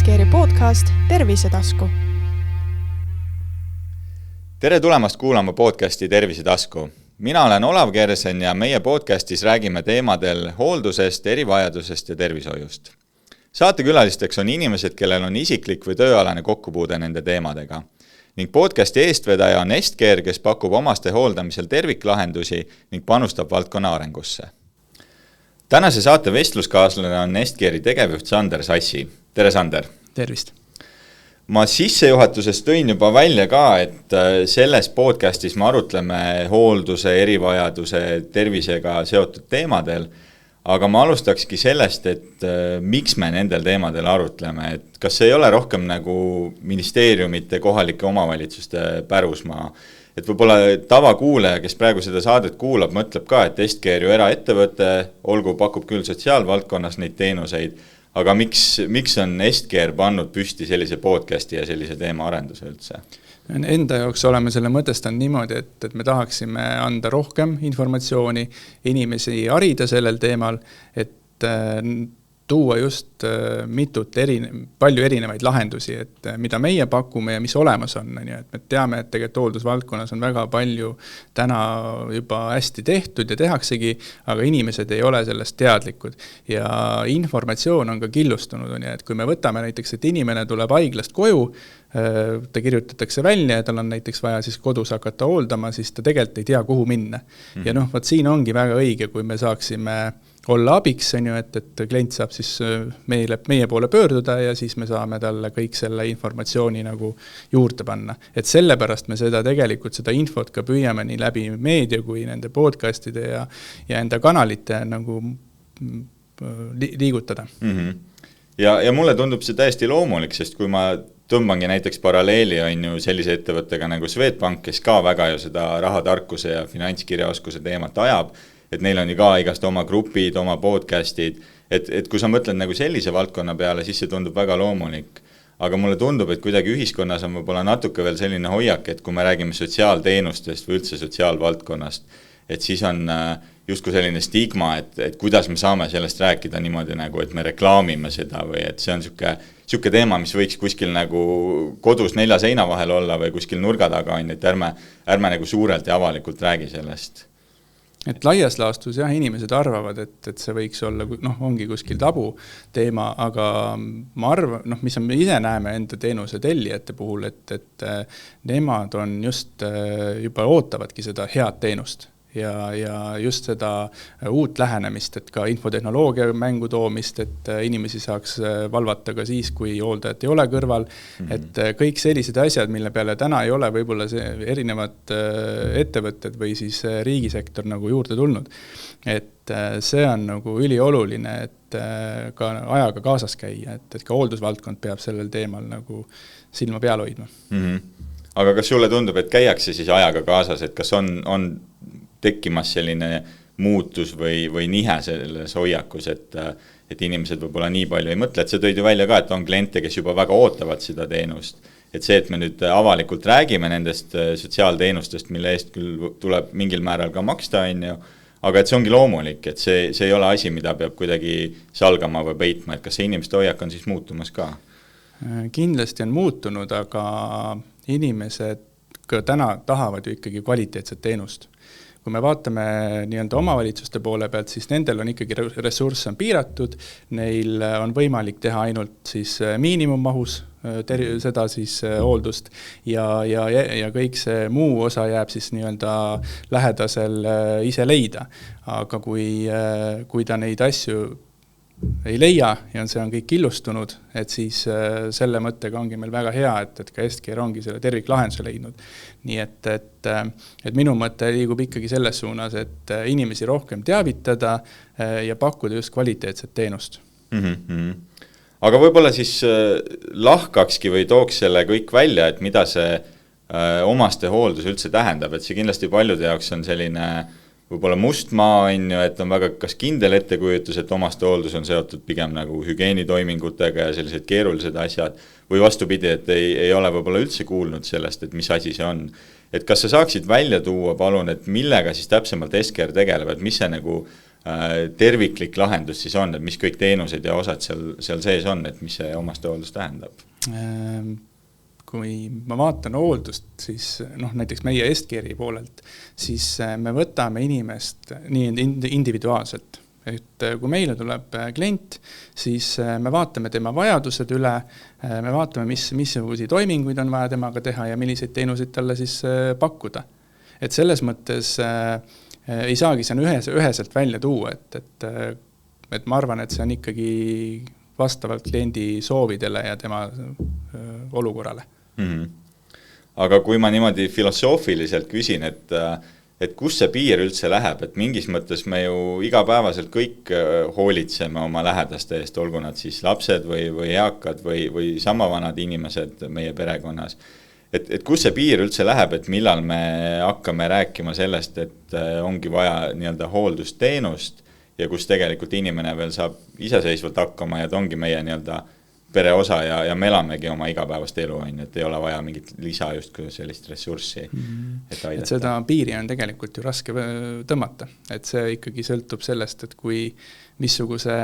Estcare'i podcast Tervisetasku. Tere tulemast kuulama podcasti Tervisetasku. Mina olen Olav Kersen ja meie podcastis räägime teemadel hooldusest, erivajadusest ja tervishoiust. Saatekülalisteks on inimesed, kellel on isiklik või tööalane kokkupuude nende teemadega. Ning podcasti eestvedaja on Estcare, kes pakub omaste hooldamisel terviklahendusi ning panustab valdkonna arengusse. Tänase saate vestluskaaslane on Estcare'i tegevjuht Sander Sassi. Tere, Sander! Tervist! Ma sissejuhatuses tõin juba välja ka, et selles podcastis me arutleme hoolduse, erivajaduse, tervisega seotud teemadel, aga ma alustakski sellest, et miks me nendel teemadel arutleme, et kas see ei ole rohkem nagu ministeeriumite, kohalike omavalitsuste pärusmaa. Et võib-olla tavakuulaja, kes praegu seda saadet kuulab, mõtleb ka, et Estcare ju eraettevõte, olgu pakub küll sotsiaalvaldkonnas neid teenuseid, aga miks on Estcare pannud püsti sellise podcasti ja sellise teema arenduse üldse? Enda jaoks oleme selle mõtestanud niimoodi, et me tahaksime anda rohkem informatsiooni, inimesi harida sellel teemal, et tuua just palju erinevaid lahendusi, et mida meie pakume ja mis olemas on. Et me teame, et tegelikult hooldusvaldkonnas on väga palju täna juba hästi tehtud ja tehaksegi, aga inimesed ei ole sellest teadlikud. Ja informatsioon on ka killustunud. Et kui me võtame näiteks, et inimene tuleb haiglast koju, ta kirjutatakse välja ja tal on näiteks vaja siis kodus hakata hooldama, siis ta tegelikult ei tea, kuhu minna. Ja võt siin ongi väga õige, kui me saaksime olla abiks, et klient saab siis meie poole pöörduda ja siis me saame talle kõik selle informatsiooni nagu juurde panna. Et sellepärast me seda infot ka püüame nii läbi meedia kui nende podcastide ja enda kanalite nagu liigutada. Ja mulle tundub see täiesti loomulik, sest kui ma tõmbangi näiteks paralleeli on ju sellise ettevõttega nagu Swedbank, kes ka väga ju seda rahatarkuse ja finantskirjaoskuse teemat ajab, et neil on ju ka igast oma grupid, oma podcastid, et kui sa mõtled nagu sellise valdkonna peale, siis see tundub väga loomulik. Aga mulle tundub, et kuidagi ühiskonnas on võib-olla natuke veel selline hoiak, et kui me räägime sotsiaalteenustest või üldse sotsiaalvaldkonnast, et siis on justkui selline stigma, et kuidas me saame sellest rääkida niimoodi nagu, et me reklaamime seda või et see on siuke teema, mis võiks kuskil nagu kodus 4 seina vahel olla või kuskil nurga taga on, et ärme nagu suurelt ja avalikult räägi sellest. Et laias laastus inimesed arvavad, et see võiks olla, ongi kuskil tabu teema, aga ma arvan, mis me ise näeme enda teenuse tellijate puhul, et nemad on just juba ootavadki seda head teenust. Ja just seda uut lähenemist, et ka infotehnoloogia mängu toomist, et inimesi saaks valvata ka siis, kui hooldajat ei ole kõrval. Et kõik sellised asjad, mille peale täna ei ole võib-olla erinevad ettevõtted või siis riigisektor nagu juurde tulnud. Et see on nagu ülioluline, et ka ajaga kaasas käia, et ka hooldusvaldkond peab sellel teemal nagu silma peal hoidma. Aga kas sulle tundub, et käiakse siis ajaga kaasas, et kas on tekkimas selline muutus või nihe selles hoiakus, et inimesed võib-olla nii palju ei mõtle, et see tõid ju välja ka, et on kliente, kes juba väga ootavad seda teenust. Et see, et me nüüd avalikult räägime nendest sotsiaalteenustest, mille eest küll tuleb mingil määral ka maksta, aga et see ongi loomulik, et see ei ole asi, mida peab kuidagi salgama või peitma, et kas see inimeste hoiak on siis muutumas ka? Kindlasti on muutunud, aga inimesed ka täna tahavad ju ikkagi kvaliteetset teenust. Kui me vaatame omavalitsuste poole pealt, siis nendel on ikkagi ressurss on piiratud, neil on võimalik teha ainult siis miinimummahus seda siis hooldust ja kõik see muu osa jääb siis lähedasel ise leida. Aga kui ta neid asju ei leia ja see on kõik killustunud, et siis selle mõttega ongi meil väga hea, et ka Estcare ongi selle terviklahenduse leidnud. Nii et minu mõte liigub ikkagi selles suunas, et inimesi rohkem teavitada ja pakkuda just kvaliteetset teenust. Aga võib-olla siis lahkakski või tooks selle kõik välja, et mida see omaste hooldus üldse tähendab, et see kindlasti paljude jaoks on selline võib-olla mustmaa on ju, et on väga kas kindel ettekujutus, et omaste hooldus on seotud pigem nagu hügieenitoimingutega ja sellised keerulised asjad, või vastupidi, et ei ole võib-olla üldse kuulnud sellest, et mis asi see on. Et kas sa saaksid välja tuua, palun, et millega siis täpsemalt Estcare tegeleb, et mis see nagu terviklik lahendus siis on, et mis kõik teenused ja osad seal sees on, et mis see omastehooldus tähendab? Kui ma vaatan hooldust, siis näiteks meie Estcare'i poolelt, siis me võtame inimest nii individuaalselt. Et kui meile tuleb klient, siis me vaatame tema vajadused üle, me vaatame, missuguseid toiminguid on vaja temaga teha ja milliseid teenuseid talle siis pakkuda. Et selles mõttes ei saagi see üheselt välja tuua, et ma arvan, et see on ikkagi vastavalt kliendi soovidele ja tema olukorrale. Aga kui ma niimoodi filosoofiliselt küsin, et kus see piir üldse läheb, et mingis mõttes me ju igapäevaselt kõik hoolitseme oma lähedaste eest, olgu nad siis lapsed või eakad või sama vanad inimesed meie perekonnas. Et kus see piir üldse läheb, et millal me hakkame rääkima sellest, et ongi vaja nii-öelda hooldusteenust ja kus tegelikult inimene veel saab iseseisvalt hakkama ja et ongi meie nii-öelda pere osa ja me elamegi oma igapäevast elu, et ei ole vaja mingit lisa justkui sellist ressurssi, et aidata. Et seda piiri on tegelikult ju raske tõmmata, et see ikkagi sõltub sellest, et missuguse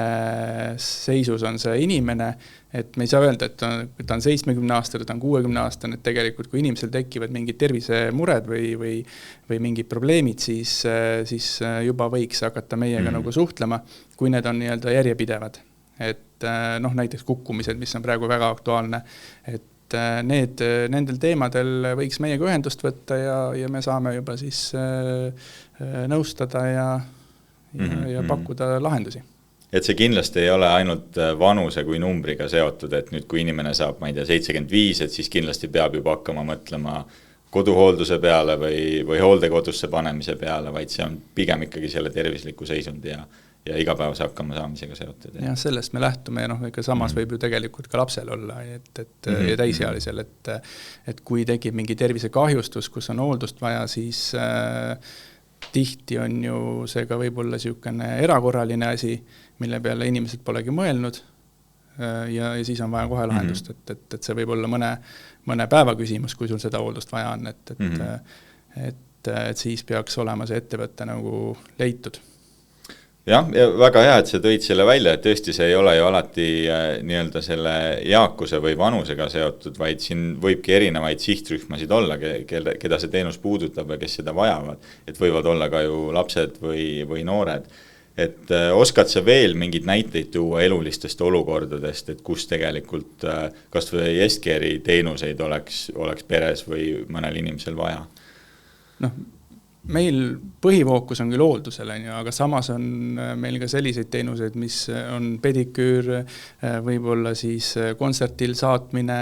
seisus on see inimene, et me ei saa öelda, et ta on 70 aastane, ta on 60 aastane, et tegelikult kui inimesel tekivad mingid tervisemured või mingid probleemid, siis juba võiks hakata meiega nagu suhtlema, kui need on nii-öelda järjepidevad. Et näiteks kukkumised, mis on praegu väga aktuaalne, et nendel teemadel võiks meiega ühendust võtta ja me saame juba siis nõustada ja pakkuda lahendusi. Et see kindlasti ei ole ainult vanuse kui numbriga seotud, et nüüd kui inimene saab, ma ei tea, 75, et siis kindlasti peab juba hakkama mõtlema koduhoolduse peale või hooldekodusse panemise peale, vaid see on pigem ikkagi selle tervisliku seisundi ja igapäevase hakkama saamisega seotud. Ja sellest me lähtume ja ega samas võib ju tegelikult ka lapsel olla ja täisealisel, et kui tekib mingi tervisekahjustus, kus on hooldust vaja, siis tihti on ju see ka võib-olla niisugune erakorraline asi, mille peale inimesed polegi mõelnud ja siis on vaja kohe lahendust, et see võib olla mõne päeva küsimus, kui sul seda hooldust vaja on, et siis peaks olema see ettevõte nagu leitud. Jah, ja väga hea, et sa tõid selle välja, et tõesti see ei ole ju alati nii-öelda selle eakuse või vanusega seotud, vaid siin võibki erinevaid sihtrühmasid olla, keda see teenus puudutab ja kes seda vajavad, et võivad olla ka ju lapsed või noored. Et oskad sa veel mingid näiteid tuua elulistest olukordadest, et kus tegelikult kas või Estcare'i teenuseid oleks peres või mõnel inimesel vaja? Meil põhivookus on küll hooldusel, aga samas on meil ka selliseid teenuseid, mis on pediküür, võib-olla siis kontsertil saatmine,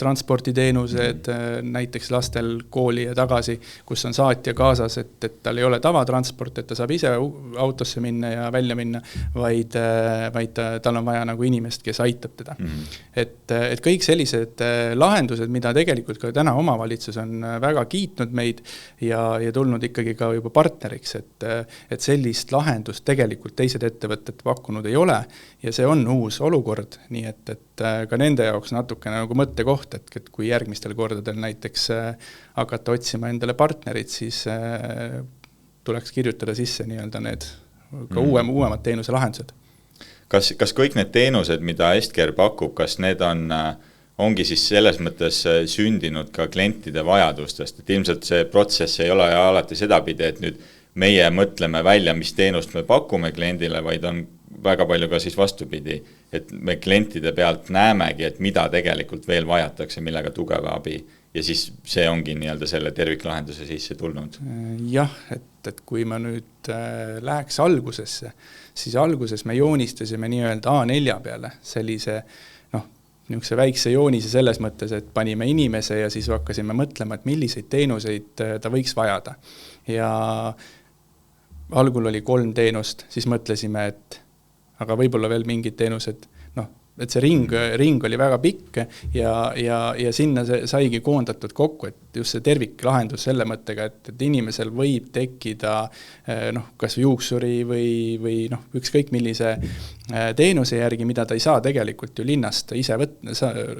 transporditeenused, näiteks lastel kooli ja tagasi, kus on saatja kaasas, et tal ei ole tavatransport, et ta saab ise autosse minna ja välja minna, vaid tal on vaja nagu inimest, kes aitab teda. Et kõik sellised lahendused, mida tegelikult ka täna omavalitsus on väga kiitnud meid ja tulnud ikkagi ka juba partneriks, et sellist lahendust tegelikult teised ettevõtted pakkunud ei ole ja see on uus olukord, nii et ka nende jaoks natuke nagu mõttekoht, et kui järgmistel kordadel näiteks hakata otsima endale partnerid, siis tuleks kirjutada sisse nii-öelda need ka uuemad teenuse lahendused. Kas kõik need teenused, mida Estcare pakub, kas need ongi siis selles mõttes sündinud ka klientide vajadustest, et ilmselt see protsess ei ole alati sedapidi, et nüüd meie mõtleme välja, mis teenust me pakume kliendile, vaid on väga palju ka siis vastupidi, et me klientide pealt näemegi, et mida tegelikult veel vajatakse, millega tugeva abi ja siis see ongi nii-öelda selle terviklahenduse sisse tulnud. Jah, et kui ma nüüd läheks algusesse, siis alguses me joonistasime nii-öelda A4 peale sellise niisuguse väikse joonise selles mõttes, et panime inimese ja siis hakkasime mõtlema, et milliseid teenuseid ta võiks vajada. Ja algul oli 3 teenust, siis mõtlesime, et aga võib-olla veel mingid teenused, et see ring oli väga pikk ja sinna saigi koondatud kokku, et just see terviklahendus selle mõttega, et inimesel võib tekkida kas juuksuri või ükskõik millise teenuse järgi, mida ta ei saa tegelikult ju linnast ise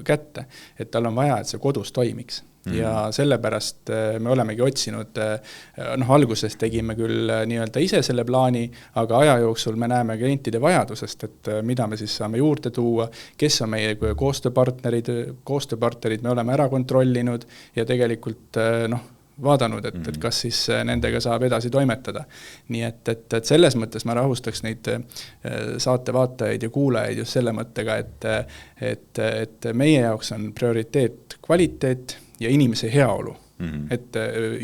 kätte, et tal on vaja, et see kodus toimiks. ja sellepärast me olemegi otsinud, alguses tegime küll nii-öelda ise selle plaani, aga aja jooksul me näeme klientide vajadusest, et mida me siis saame juurde tuua, kes on meie koostööpartnerid me oleme ära kontrollinud ja tegelikult vaadanud, et kas siis nendega saab edasi toimetada. Nii et selles mõttes ma rahustaks neid saatevaatajaid ja kuulajaid just selle mõttega, et meie jaoks on prioriteet kvaliteet ja inimese heaolu. Et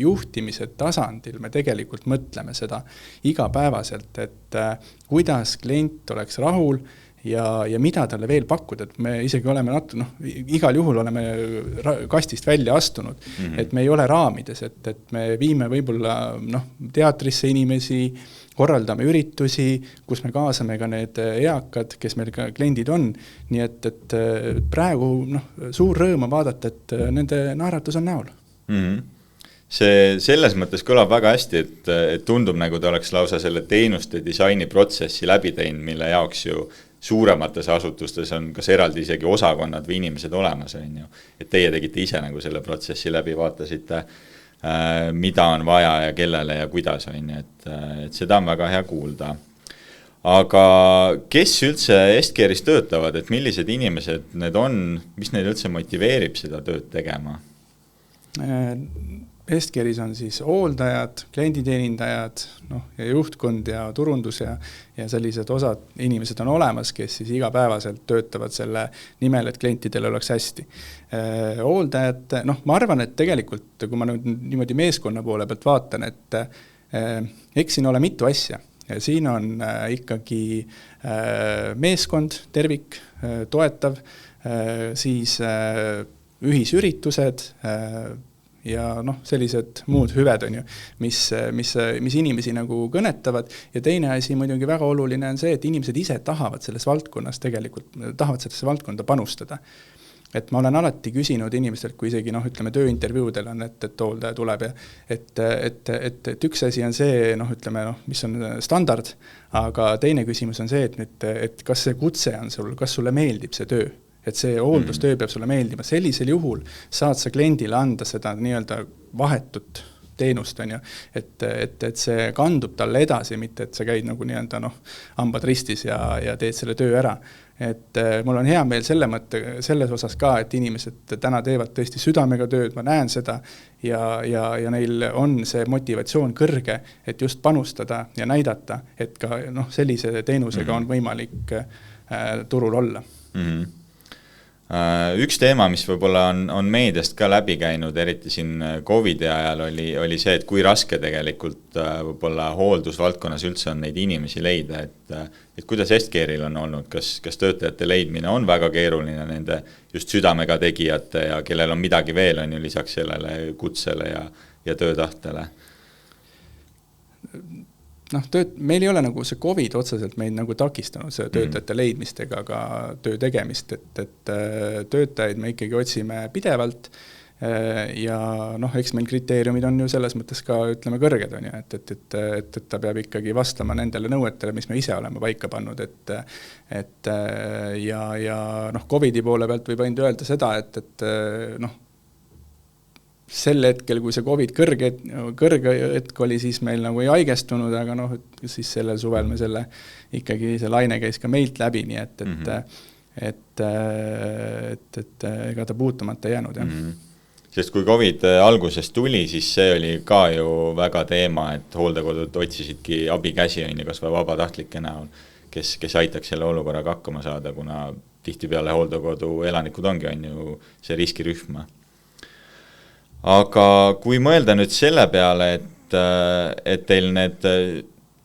juhtimise tasandil me tegelikult mõtleme seda igapäevaselt, et kuidas klient oleks rahul ja mida talle veel pakkuda, et me isegi oleme igal juhul oleme kastist välja astunud, et me ei ole raamides, et me viime võib-olla teatrisse inimesi, korraldame üritusi, kus me kaasame ka need eakad, kes meil ka kliendid on, nii et praegu suur rõõm vaadata, et nende naeratus on näol. See selles mõttes kõlab väga hästi, et tundub nagu ta oleks lausa selle teenuste disaini protsessi läbi teinud, mille jaoks ju suuremates asutustes on kas eraldi isegi osakonnad või inimesed olemas, on ju. Et teie tegite ise nagu selle protsessi läbi, vaatasite, mida on vaja ja kellele ja kuidas, on ju, et seda on väga hea kuulda. Aga kes üldse Estcare'is töötavad, et millised inimesed need on, mis neid üldse motiveerib seda tööd tegema? Estcare'is on siis hooldajad, klienditeenindajad, ja juhtkond ja turundus ja sellised osad inimesed on olemas, kes siis igapäevaselt töötavad selle nimel, et klientidel oleks hästi. Hooldajad, ma arvan, et tegelikult, kui ma nüüd niimoodi meeskonna poole pealt vaatan, et eks siin ole mitu asja. Ja siin on ikkagi meeskond, tervik, toetav, siis ühisüritused, ja sellised muud hüved on ju, mis inimesi nagu kõnetavad ja teine asi muidugi väga oluline on see, et inimesed ise tahavad selles valdkonnas tegelikult, tahavad sellesse valdkonda panustada. Et ma olen alati küsinud inimestelt, kui isegi ütleme tööintervjuudel on, et hooldaja tuleb ja et üks asi on see, ütleme, mis on standard, aga teine küsimus on see, et kas see kutse on sul, kas sulle meeldib see töö? Et see hooldustöö peab sulle meeldima. Sellisel juhul saad sa kliendile anda seda nii-öelda vahetut teenust, on ju, et see kandub talle edasi, mitte et sa käid nagu nii-öelda hambad ristis ja teed selle töö ära. Et mul on hea meel selles osas ka, et inimesed täna teevad tõesti südamega tööd, ma näen seda ja neil on see motivatsioon kõrge, et just panustada ja näidata, et ka sellise teenusega on võimalik turul olla. Üks teema, mis võib-olla on meediast ka läbi käinud, eriti siin COVID-i ajal oli see, et kui raske tegelikult võib-olla hooldusvaldkonnas üldse on neid inimesi leida, et kuidas Estcare'il on olnud, kas töötajate leidmine on väga keeruline nende just südamega tegijate ja kellel on midagi veel on ju lisaks sellele kutsele ja töötahtele? Meil ei ole nagu see COVID otseselt meid nagu takistanud see töötajate leidmist ega ka töö tegemist, et töötajaid me ikkagi otsime pidevalt ja eks meil kriteeriumid on ju selles mõttes ka ütleme kõrged on ju, et ta peab ikkagi vastama nendele nõuetele, mis me ise oleme paika pannud, et COVID-i poole pealt võib ainult öelda seda, et sel hetkel, kui see COVID kõrge hetk oli, siis meil nagu ei haigestunud, aga siis sellel suvel me ikkagi see laine käis ka meilt läbi, nii et ega ta puutumata jäänud. Sest kui COVID alguses tuli, siis see oli ka ju väga teema, et hooldekodud otsisidki abikäsi on ju kas või vabatahtlike näol, kes aitaks selle olukorraga hakkama saada, kuna tihtipeale hooldekodu elanikud ongi on ju see riskirühma. Aga kui mõelda nüüd selle peale, et teil need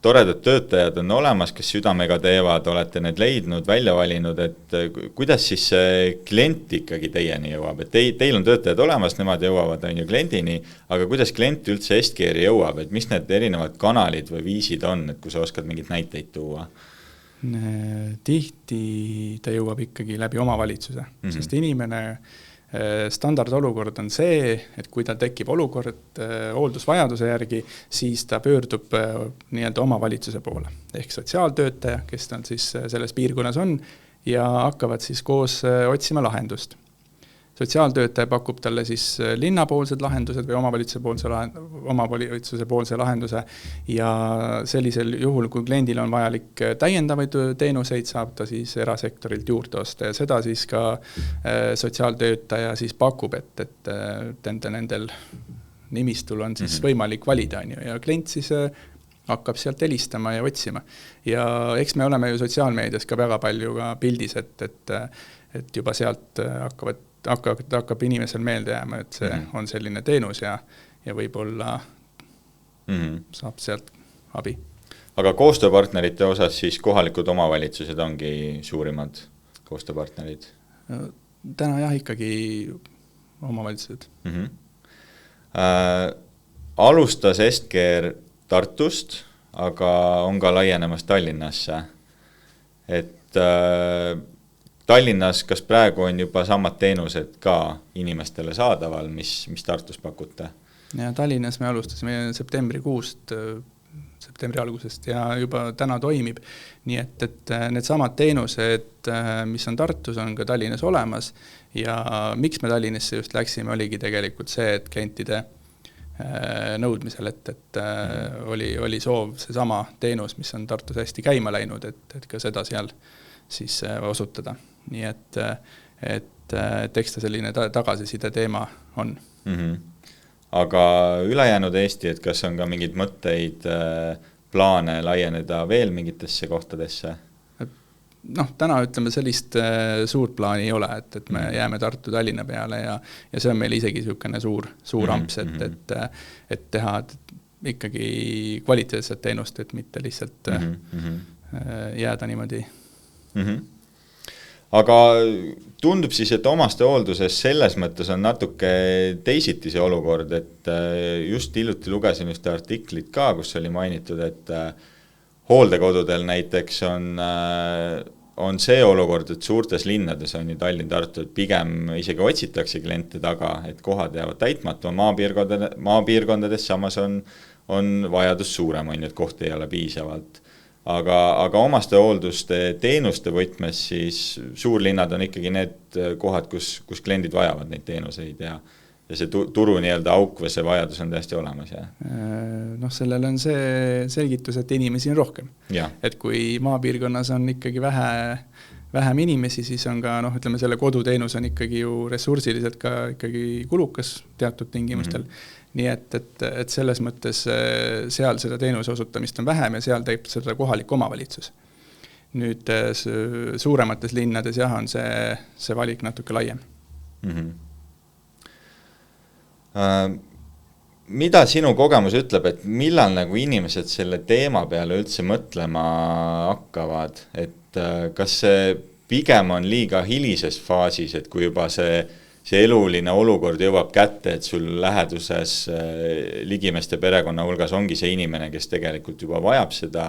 toredad töötajad on olemas, kes südamega teevad, olete need leidnud, välja valinud, et kuidas siis see klient ikkagi teieni jõuab? Et teil on töötajad olemas, nemad jõuavad on ju kliendini, aga kuidas klient üldse Estcare'i jõuab? Et mis need erinevad kanalid või viisid on, et kui sa oskad mingid näiteid tuua? Tihti ta jõuab ikkagi läbi omavalitsuse, sest inimene standardolukord on see, et kui tal tekib olukord hooldusvajaduse järgi, siis ta pöördub nii-öelda omavalitsuse poole. Ehk sotsiaaltöötaja, kes tal siis selles piirkonnas on, ja hakkavad siis koos otsima lahendust. sotsiaaltöötaja pakub talle siis linnapoolsed lahendused või omavalitsuse poolse lahenduse ja sellisel juhul, kui kliendil on vajalik täiendavaid teenuseid, saab ta siis erasektorilt juurde osta ja seda siis ka sotsiaaltöötaja siis pakub, et nendel nimistul on siis võimalik valida ja klient siis hakkab sealt helistama ja otsima. Ja eks me oleme ju sotsiaalmeedias ka väga palju ka pildis, et juba sealt hakkab inimesel meelde jääma, et see on selline teenus ja võib-olla saab sealt abi. Aga koostööpartnerite osas siis kohalikud omavalitsused ongi suurimad koostööpartnerid? Täna jah, ikkagi omavalitsused. Alustas Estcare Tartust, aga on ka laienemas Tallinnasse. Et Tallinnas, kas praegu on juba samad teenused ka inimestele saadaval, mis Tartus pakute? Ja Tallinnas me alustasime septembri algusest ja juba täna toimib. Nii et need samad teenused, mis on Tartus, on ka Tallinnas olemas ja miks me Tallinnasse just läksime, oligi tegelikult see, et klientide nõudmisel, et oli soov see sama teenus, mis on Tartus hästi käima läinud, et ka seda seal siis osutada. Nii et eks ta selline tagasiside teema on. Aga ülejäänud Eesti, et kas on ka mingid mõtteid, plaane laieneda veel mingitesse kohtadesse? Täna ütleme sellist suurt plaani ei ole, et me jääme Tartu Tallinna peale ja see on meil isegi niisugune suur amps, et teha ikkagi kvaliteetset teenust, et mitte lihtsalt jääda niimoodi. Aga tundub siis, et omaste hoolduses selles mõttes on natuke teisiti see olukord, et just hiljuti lugesin just artiklit ka, kus oli mainitud, et hooldekodudel näiteks on see olukord, et suurtes linnades on ju Tallinn, Tartu, et pigem isegi otsitakse kliente taga, et kohad jäävad täitmata maapiirkondades, samas on vajadus suurem, et kohti ei ole piisavalt. Aga omaste hoolduste teenuste võtmes siis suurlinnad on ikkagi need kohad, kus kliendid vajavad neid teenuseid ja see turu nii-öelda auk või see vajadus on täiesti olemas. Sellel on see selgitus, et inimesi on rohkem. Et kui maapiirkonnas on ikkagi vähem inimesi, siis on ka, ütleme, selle koduteenus on ikkagi ju ressursiliselt ka ikkagi kulukas teatud tingimustel. Nii et selles mõttes seal seda teenuse osutamist on vähem ja seal teeb seda kohalik omavalitsus. Nüüd suuremates linnades on see valik natuke laiem. Mida sinu kogemus ütleb, et millal nagu inimesed selle teema peale üldse mõtlema hakkavad, et kas see pigem on liiga hilises faasis, et kui juba see eluline olukord jõuab kätte, et sul läheduses ligimeste perekonna hulgas ongi see inimene, kes tegelikult juba vajab seda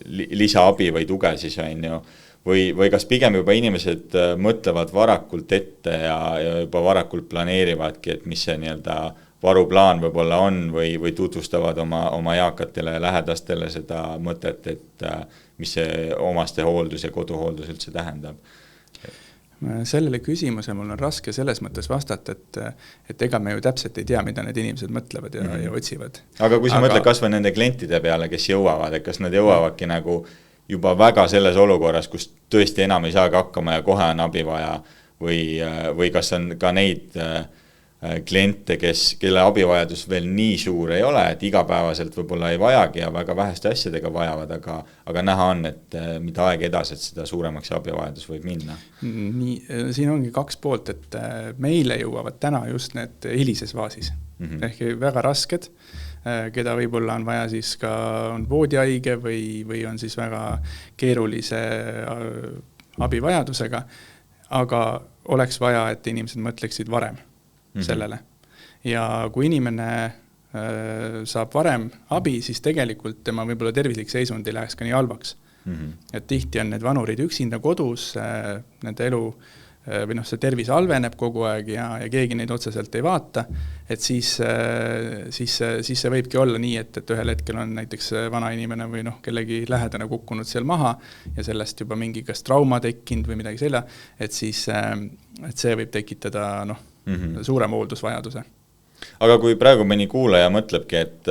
lisaabi või tuge siis on ju, või kas pigem juba inimesed mõtlevad varakult ette ja juba varakult planeerivadki, et mis see nii-öelda varuplaan võib-olla on või tutvustavad oma eakatele ja lähedastele seda mõtet, et mis see omaste hooldus ja koduhooldus üldse tähendab? Sellele küsimuse mul on raske selles mõttes vastata, et ega me ju täpselt ei tea, mida need inimesed mõtlevad ja otsivad. Aga kui sa mõtled kas või nende klientide peale, kes jõuavad, et kas nad jõuavadki nagu juba väga selles olukorras, kus tõesti enam ei saagi hakkama ja kohe on abi vaja või kas on ka neid kliente, kelle abivajadus veel nii suur ei ole, et igapäevaselt võib-olla ei vajagi ja väga väheste asjadega vajavad, aga näha on, et mida aeg edasi, et seda suuremaks abivajadus võib minna. Siin ongi kaks poolt, et meile jõuavad täna just need hilises faasis. Ehk väga rasked, keda võib-olla on vaja siis ka on voodihaige või on siis väga keerulise abivajadusega, aga oleks vaja, et inimesed mõtleksid varem sellele. Ja kui inimene saab varem abi, siis tegelikult tema võib-olla tervislik seisund ei läheks ka nii halvaks. Et tihti on need vanurid üksinda kodus, nende elu või noh, see tervis halveneb kogu aeg ja keegi neid otseselt ei vaata, et siis see võibki olla nii, et ühel hetkel on näiteks vana inimene või noh, kellegi lähedane kukkunud seal maha ja sellest juba mingi kas trauma tekkinud või midagi selle, et siis et see võib tekitada suurema hooldusvajaduse. Aga kui praegu mõni kuulaja mõtlebki, et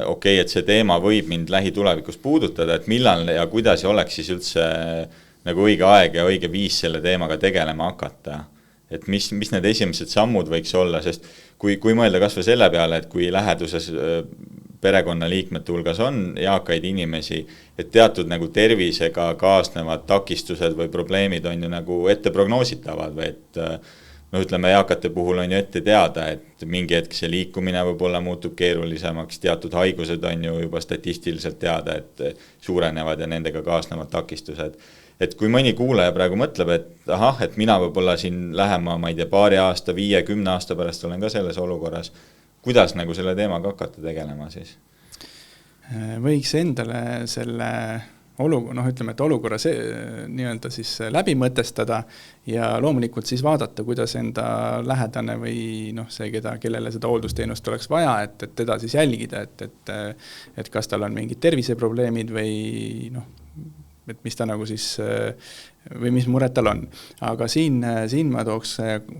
okei, et see teema võib mind lähitulevikus puudutada, et millal ja kuidas oleks siis üldse nagu õige aeg ja õige viis selle teemaga tegelema hakata. Et mis need esimesed sammud võiks olla, sest kui mõelda kas või selle peale, et kui läheduses perekonnaliikmete hulgas on eakaid inimesi, et teatud nagu tervisega kaasnevad takistused või probleemid on ju nagu ette prognoositavad või et ütleme, eakate puhul on ju ette teada, et mingi hetk see liikumine võib-olla muutub keerulisemaks, teatud haigused on ju juba statistiliselt teada, et suurenevad ja nendega kaasnevad takistused. Et kui mõni kuulaja praegu mõtleb, et mina võib-olla siin lähema, ma ei tea, 2 aasta, 5-10 aasta pärast olen ka selles olukorras, kuidas nagu selle teemaga hakata tegelema siis? Võiks endale selle ütleme, et olukorra nii-öelda siis läbi mõtestada ja loomulikult siis vaadata, kuidas enda lähedane või see, kellele seda hooldusteenust oleks vaja, et teda siis jälgida, et kas tal on mingid terviseprobleemid või et mis ta nagu siis, või mis mured tal on. Aga siin ma tooks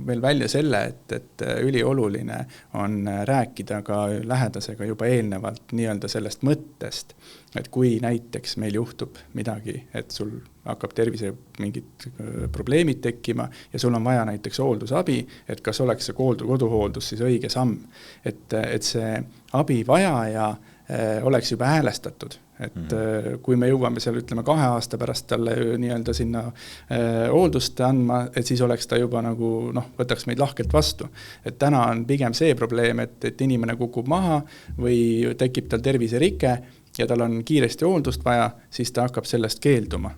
veel välja selle, et ülioluline on rääkida ka lähedasega juba eelnevalt nii-öelda sellest mõttest, et kui näiteks meil juhtub midagi, et sul hakkab tervise mingid probleemid tekkima ja sul on vaja näiteks hooldusabi, et kas oleks see koduhooldus siis õige samm, et see abi vajaja oleks juba häälestatud. Et kui me jõuame seal, ütleme, 2 aasta pärast talle nii-öelda sinna hooldust andma, et siis oleks ta juba nagu, võtaks meid lahkelt vastu. Et täna on pigem see probleem, et inimene kukub maha või tekib tal terviserike ja tal on kiiresti hooldust vaja, siis ta hakkab sellest keelduma.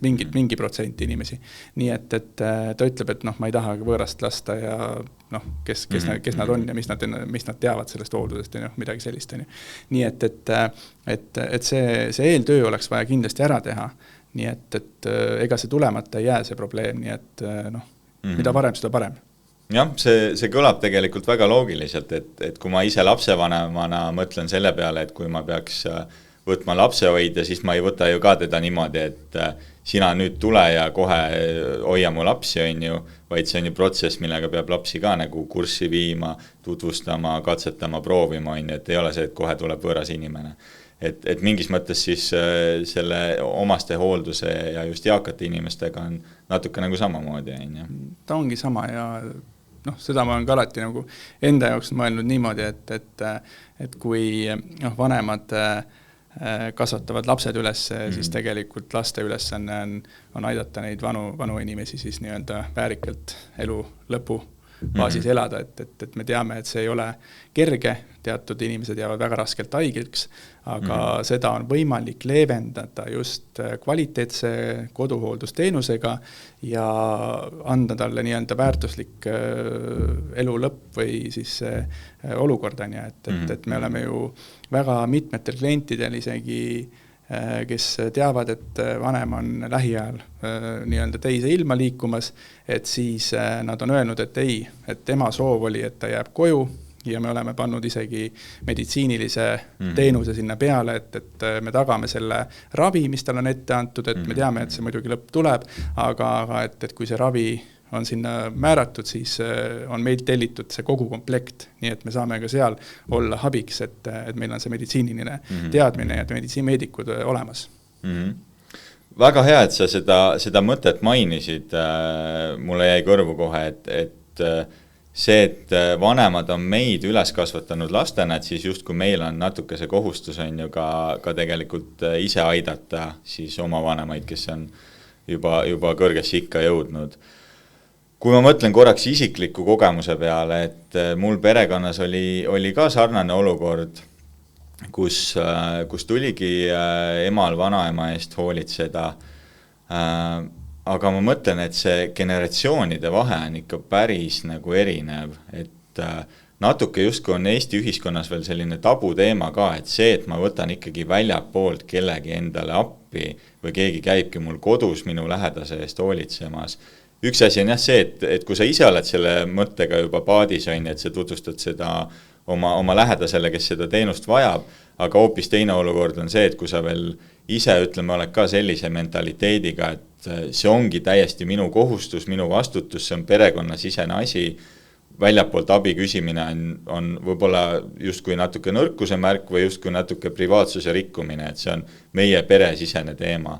Mingi protsent inimesi. Nii et ta ütleb, et ma ei taha võõrast lasta ja kes nad on ja mis nad teavad sellest hooldusest ja midagi sellist. Nii et see eeltöö oleks vaja kindlasti ära teha. Nii et ega see tulemata ei jää see probleem, nii et mida varem, seda parem. Jah, see kõlab tegelikult väga loogiliselt, et kui ma ise lapsevanemana mõtlen selle peale, et kui ma peaks võtma lapsehoidja, siis ma ei võta ju ka teda niimoodi, et sina nüüd tule ja kohe hoia mu lapsi, on ju, vaid see on ju protsess, millega peab lapsi ka nagu kurssi viima, tutvustama, katsetama, proovima, on ju, et ei ole see, et kohe tuleb võõras inimene. Et mingis mõttes siis selle omaste hoolduse ja just eakate inimestega on natuke nagu samamoodi, on ju. Ta ongi sama ja seda ma olen ka alati nagu enda jaoks mõelnud niimoodi, et kui vanemad kasvatavad lapsed üles, siis tegelikult laste ülesanne on aidata neid vanu inimesi siis nii-öelda väärikalt elu lõpu baasis elada, et me teame, et see ei ole kerge, teatud inimesed jäävad väga raskelt haigeks, aga seda on võimalik leevendada just kvaliteetse koduhooldusteenusega ja anda talle nii-öelda väärtuslik elu lõpp või siis olukorda, et me oleme ju väga mitmetel klientidel isegi kes teavad, et vanem on lähiajal nii-öelda teise ilma liikumas, et siis nad on öelnud, et ei, et tema soov oli, et ta jääb koju ja me oleme pannud isegi meditsiinilise teenuse sinna peale, et me tagame selle ravi, mis tal on ette antud, et me teame, et see muidugi lõpp tuleb, aga et kui see ravi on sinna määratud, siis on meil tellitud see kogu komplekt, nii et me saame ka seal olla abiks, et meil on see meditsiiniline teadmine ja meditsiinmeedikud olemas. Väga hea, et sa seda mõtet mainisid, mulle jäi kõrvu kohe, et see, et vanemad on meid üles kasvatanud lastena, et siis just kui meil on natuke see kohustus on ju ka tegelikult ise aidata siis oma vanemaid, kes on juba kõrgesse ikka jõudnud. Kui ma mõtlen korraks isikliku kogemuse peale, et mul perekonnas oli ka sarnane olukord, kus tuligi emal vanaema eest hoolitseda, aga ma mõtlen, et see generatsioonide vahe on ikka päris nagu erinev, et natuke justkui on Eesti ühiskonnas veel selline tabuteema ka, et see, et ma võtan ikkagi väljapoolt kellegi endale appi või keegi käibki mul kodus minu lähedase eest hoolitsemas, üks asi on jah see, et kui sa ise oled selle mõttega juba paadis, on ju, et sa tutvustad seda oma lähedasele, kes seda teenust vajab, aga hoopis teine olukord on see, et kui sa veel ise, ütleme, oled ka sellise mentaliteediga, et see ongi täiesti minu kohustus, minu vastutus, see on perekonnasisene asi, väljapoolt abi küsimine on võib-olla justkui natuke nõrkuse märk või justkui natuke privaatsuse rikkumine, et see on meie peresisene teema.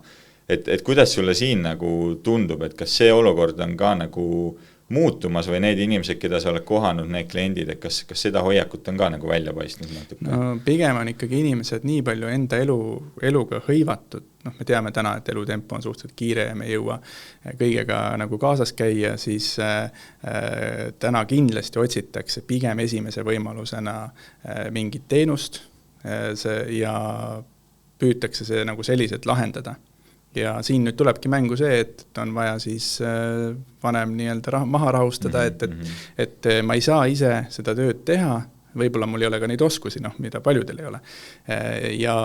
Et kuidas sulle siin nagu tundub, et kas see olukord on ka nagu muutumas või need inimesed, keda sa oled kohanud, need kliendid, et kas seda hoiakut on ka nagu välja paistnud natuke? No pigem on ikkagi inimesed nii palju enda eluga hõivatud, me teame täna, et elutempo on suhteliselt kiire ja me ei jõua kõigega nagu kaasas käia, siis täna kindlasti otsitakse pigem esimese võimalusena mingit teenust ja püütakse see nagu selliselt lahendada. Ja siin nüüd tulebki mängu see, et on vaja siis vanem nii-öelda maha rahustada, et ma ei saa ise seda tööd teha, võib-olla mul ei ole ka neid oskusi, mida paljudel ei ole. Ja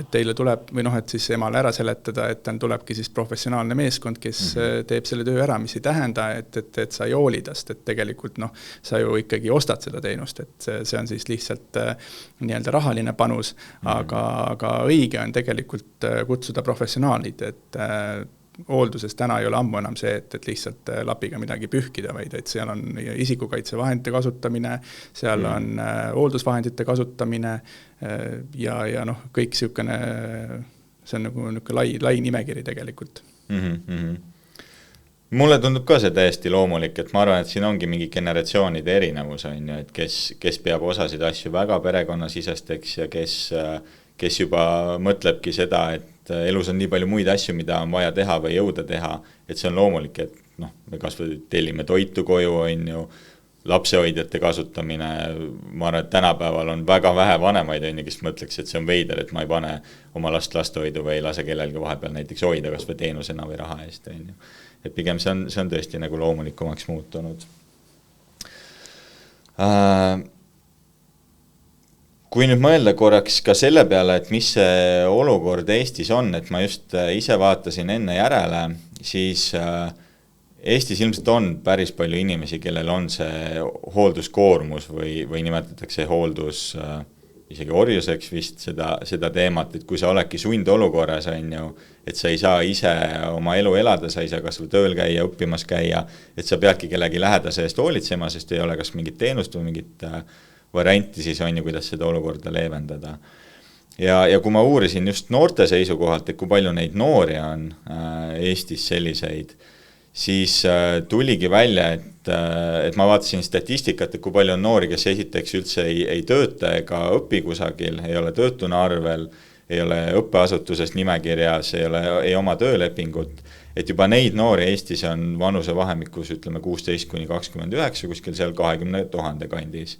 teile tuleb, või et siis emale ära seletada, et tulebki siis professionaalne meeskond, kes teeb selle töö ära, mis ei tähenda, et sa ei hooli tast, et tegelikult sa ju ikkagi ostad seda teenust, et see on siis lihtsalt nii-öelda rahaline panus, aga õige on tegelikult kutsuda professionaalid, et hoolduses täna ei ole ammu enam see, et lihtsalt lapiga midagi pühkida, vaid et seal on isikukaitsevahendite kasutamine, seal on hooldusvahendite kasutamine ja kõik siukene, see on nagu lai nimekiri tegelikult. Mulle tundub ka see täiesti loomulik, et ma arvan, et siin ongi mingi generatsioonide erinevus, on ju, et kes peab osasid asju väga perekonnasisesteks ja kes juba mõtlebki seda, et elus on nii palju muid asju, mida on vaja teha või jõuda teha, et see on loomulik, et me kas või tellime toitu koju, on ju, lapsehoidjate kasutamine, ma arvan, et tänapäeval on väga vähe vanemaid, on ju, kes mõtleks, et see on veider, et ma ei pane oma last lastehoidu või ei lase kellelgi vahepeal näiteks hoida kas või teenusena või raha eest, on ju. Et pigem see on tõesti nagu loomulikumaks muutunud. Kui nüüd mõelda korraks ka selle peale, et mis see olukord Eestis on, et ma just ise vaatasin enne järele, siis Eestis ilmselt on päris palju inimesi, kellel on see hoolduskoormus või nimetatakse hooldus isegi orjuseks vist seda teemat, et kui sa oledki sundolukorras, on ju, et sa ei saa ise oma elu elada, sa ei saa kas või tööl käia, õppimas käia, et sa peadki kellegi lähedase eest hoolitsema, sest ei ole kas mingit teenust või mingit varianti siis on ju, kuidas seda olukorda leevendada. Ja kui ma uurisin just noorte seisukohalt, et kui palju neid noori on Eestis selliseid, siis tuligi välja, et ma vaatasin statistikat, et kui palju on noori, kes esiteks üldse ei tööta ega õpi kusagil, ei ole töötuna arvel, ei ole õppeasutuses nimekirjas, ei oma töölepingut, et juba neid noori Eestis on vanuse vahemikus, ütleme 16–29, kuskil seal 20 000 kandis.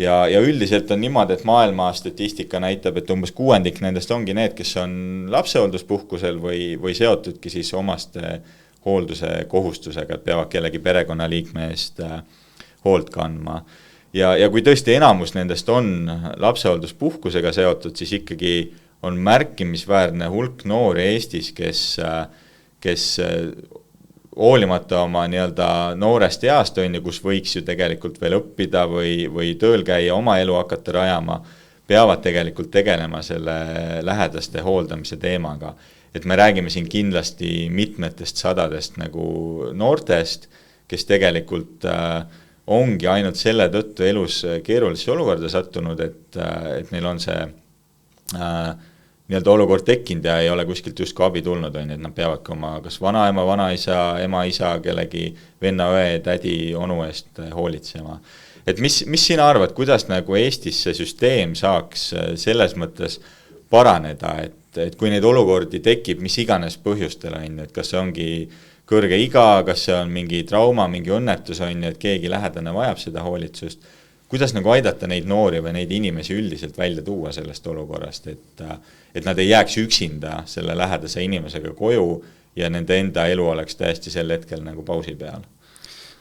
Ja üldiselt on niimoodi, et maailma statistika näitab, et umbes 6% nendest ongi need, kes on lapsehoolduspuhkusel või seotudki siis omaste hoolduse kohustusega, et peavad kellegi perekonnaliikme eest hoolt kandma. Ja kui tõesti enamus nendest on lapsehoolduspuhkusega seotud, siis ikkagi on märkimisväärne hulk noori Eestis, kes hoolimata oma nii-öelda noorest east on ju, kus võiks ju tegelikult veel õppida või tööl käia, oma elu hakata rajama, peavad tegelikult tegelema selle lähedaste hooldamise teemaga. Et me räägime siin kindlasti mitmetest sadadest nagu noortest, kes tegelikult ongi ainult selle tõttu elus keerulisse olukorda sattunud, et neil on see nii-öelda olukord tekkinud ja ei ole kuskilt justkui abi tulnud, on, et nad peavadki oma kas vanaema, vanaisa, ema, isa, kellegi venna, õe, tädi, onu eest hoolitsema. Et mis sina arvad, kuidas nagu Eestis see süsteem saaks selles mõttes paraneda, et kui neid olukordi tekib, mis iganes põhjustel on, et kas see ongi kõrge iga, kas see on mingi trauma, mingi õnnetus on, et keegi lähedane vajab seda hoolitsust, kuidas nagu aidata neid noori või neid inimesi üldiselt välja tuua sellest olukorrast, et nad ei jääks üksinda selle lähedase inimesega koju ja nende enda elu oleks täiesti sel hetkel nagu pausi peal?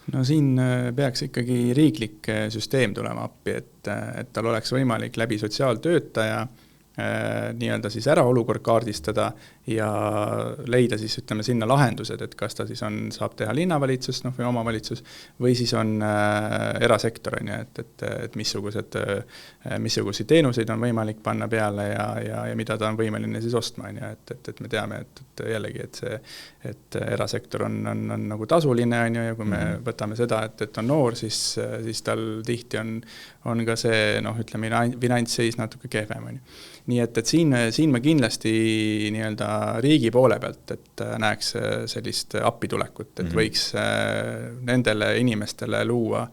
No siin peaks ikkagi riiklik süsteem tulema appi, et tal oleks võimalik läbi sotsiaaltöötaja nii-öelda siis ära olukord kaardistada ja leida siis ütleme sinna lahendused, et kas ta siis saab teha linnavalitsus või omavalitsus või siis on erasektor, on ju, et missuguseid teenuseid on võimalik panna peale ja mida ta on võimeline siis ostma, on ju, et me teame, et jällegi, et erasektor on nagu tasuline, on ju, ja kui me võtame seda, et on noor, siis tal tihti on ka see, ütleme, finantsseis natuke kehvem, on ju. Nii et siin me kindlasti nii-öelda riigi poole pealt, et näeks sellist appitulekut, et võiks nendele inimestele luua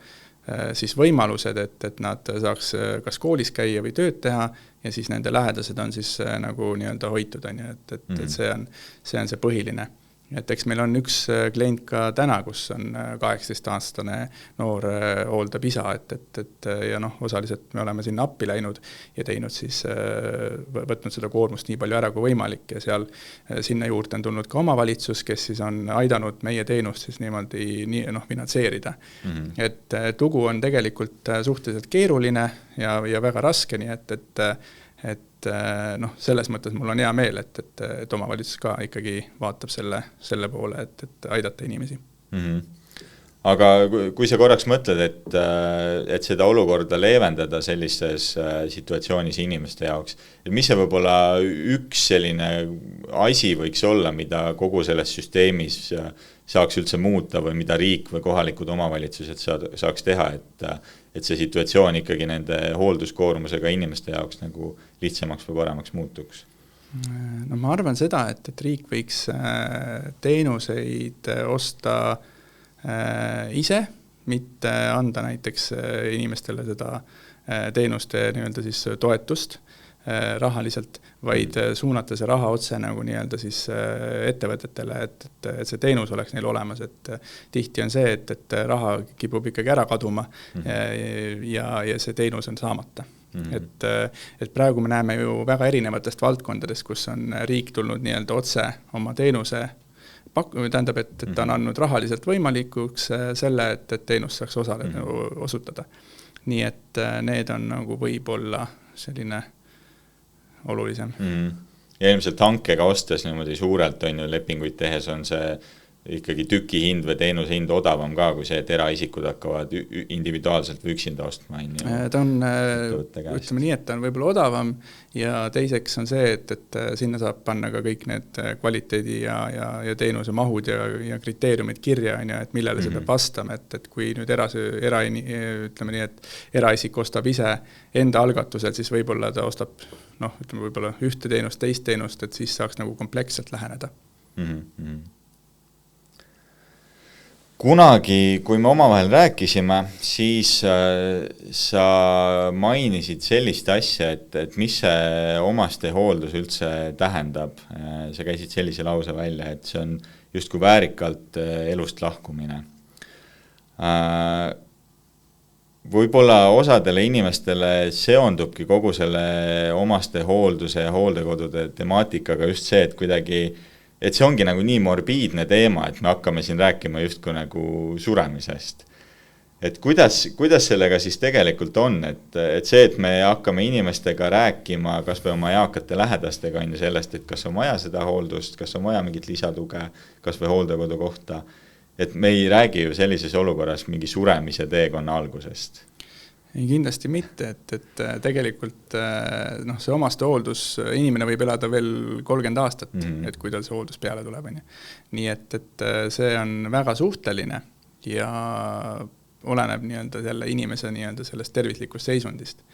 siis võimalused, et nad saaks kas koolis käia või tööd teha ja siis nende lähedased on siis nagu nii-öelda hoitud, on ju, et see on see põhiline. Et eks meil on üks klient ka täna, kus on 18-aastane noor hooldab isa, ja osaliselt me oleme sinna appi läinud ja teinud siis, võtnud seda koormust nii palju ära kui võimalik ja sinna juurde on tulnud ka omavalitsus, kes siis on aidanud meie teenust siis niimoodi finantseerida. Et lugu on tegelikult suhteliselt keeruline ja väga raske, nii et selles mõttes mul on hea meel, et omavalitsus ka ikkagi vaatab selle poole, et aidata inimesi. Aga kui sa korraks mõtled, et seda olukorda leevendada sellises situatsioonis inimeste jaoks, et mis see võib-olla üks selline asi võiks olla, mida kogu selles süsteemis saaks üldse muuta või mida riik või kohalikud omavalitsused saaks teha, et see situatsioon ikkagi nende hoolduskoormusega inimeste jaoks nagu lihtsamaks või paremaks muutuks? No ma arvan seda, et riik võiks teenuseid osta ise, mitte anda näiteks inimestele seda teenuste nii-öelda siis toetust rahaliselt, vaid suunata see raha otse nagu nii-öelda siis ettevõtetele, et see teenus oleks neil olemas, et tihti on see, et raha kipub ikkagi ära kaduma ja see teenus on saamata. Et praegu me näeme ju väga erinevatest valdkondadest, kus on riik tulnud nii-öelda otse oma teenuse tähendab, et ta on andnud rahaliselt võimalikuks selle, et teenus saaks osutada. Nii et need on nagu võib-olla selline olulisem. Ja ilmselt hankega ostes niimoodi suurelt on ju lepinguid tehes on see ikkagi tükihind või teenuse hind odavam ka, kui see, et eraisikud hakkavad individuaalselt või üksinda ostma. Ta on, ütleme nii, et ta on võib-olla odavam ja teiseks on see, et sinna saab panna ka kõik need kvaliteedi ja teenuse mahud ja kriteeriumid kirja, et millele see peab vastama, et kui nüüd ütleme nii, et eraisik ostab ise enda algatusel, siis võib-olla ta ostab ütleme võib-olla ühte teenust, teist teenust, et siis saaks nagu kompleksselt läheneda. Kunagi, kui me omavahel rääkisime, siis sa mainisid sellist asja, et mis see omaste hooldus üldse tähendab. Sa käisid sellise lause välja, et see on justkui väärikalt elust lahkumine. Võib-olla osadele inimestele seondubki kogu selle omaste hoolduse ja hooldekodude temaatikaga just see, et kuidagi et see ongi nagu nii morbiidne teema, et me hakkame siin rääkima justkui nagu suremisest. Et kuidas sellega siis tegelikult on, et see, et me hakkame inimestega rääkima, kas või oma eakate lähedastega on ju sellest, et kas on vaja seda hooldust, kas on vaja mingit lisatuge, kas või hooldekodu kohta, et me ei räägi ju sellises olukorras mingi suremise teekonna algusest. Ei, kindlasti mitte, et tegelikult see omaste hooldus, inimene võib elada veel 30 aastat, et kui tal see hooldus peale tuleb. Nii et see on väga suhteline ja oleneb nii-öelda selle inimese nii-öelda sellest tervislikust seisundist.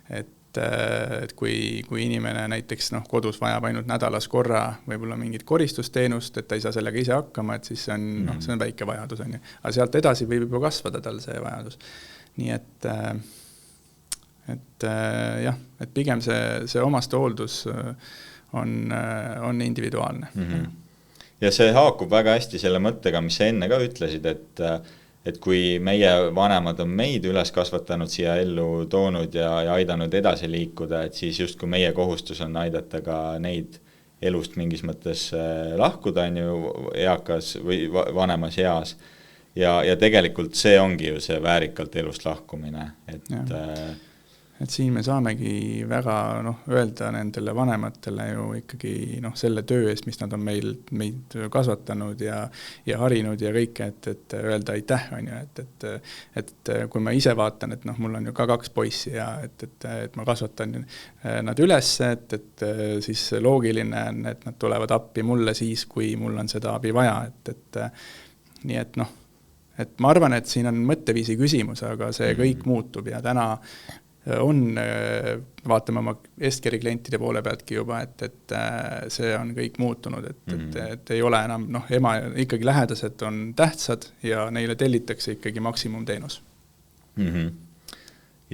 Et kui inimene näiteks kodus vajab ainult nädalas korra võib-olla mingit koristusteenust, et ta ei saa sellega ise hakkama, et siis see on väike vajadus. Aga sealt edasi võib juba kasvada tal see vajadus. Nii et pigem see omaste hooldus on individuaalne. Ja see haakub väga hästi selle mõttega, mis sa enne ka ütlesid, et kui meie vanemad on meid üles kasvatanud, siia ellu toonud ja aidanud edasi liikuda, et siis just kui meie kohustus on aidata ka neid elust mingis mõttes lahkuda, on ju eakas või vanemas eas. Ja tegelikult see ongi ju see väärikalt elust lahkumine, et et siin me saamegi väga öelda nendele vanematele ju ikkagi selle töö eest, mis nad on meid kasvatanud ja harinud ja kõike, et öelda aitäh, on ju, et kui ma ise vaatan, et mul on ju ka 2 poissi ja et ma kasvatan nad üles, et siis loogiline on, et nad tulevad appi mulle siis, kui mul on seda abi vaja, et nii et et ma arvan, et siin on mõtteviisi küsimus, aga see kõik muutub ja täna on, vaatame oma Eskeri klientide poole pealtki juba, et see on kõik muutunud, et ei ole enam, ema ikkagi lähedased on tähtsad ja neile tellitakse ikkagi maksimumteenus.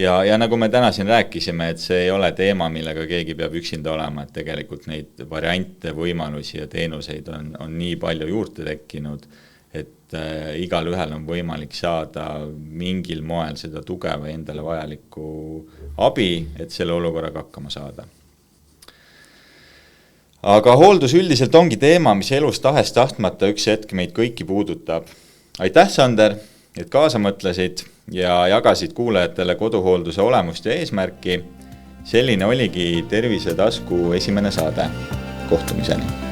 Ja nagu me täna siin rääkisime, et see ei ole teema, millega keegi peab üksinda olema, et tegelikult neid variante, võimalusi ja teenuseid on nii palju juurde tekkinud, et igal ühel on võimalik saada mingil moel seda tuge või endale vajalikku abi, et selle olukorraga hakkama saada. Aga hooldus üldiselt ongi teema, mis elus tahes tahtmata üks hetk meid kõiki puudutab. Aitäh, Sander, et kaasa mõtlesid ja jagasid kuulajatele koduhoolduse olemust ja eesmärki. Selline oligi Tervisetasku esimene saade. Kohtumiseni!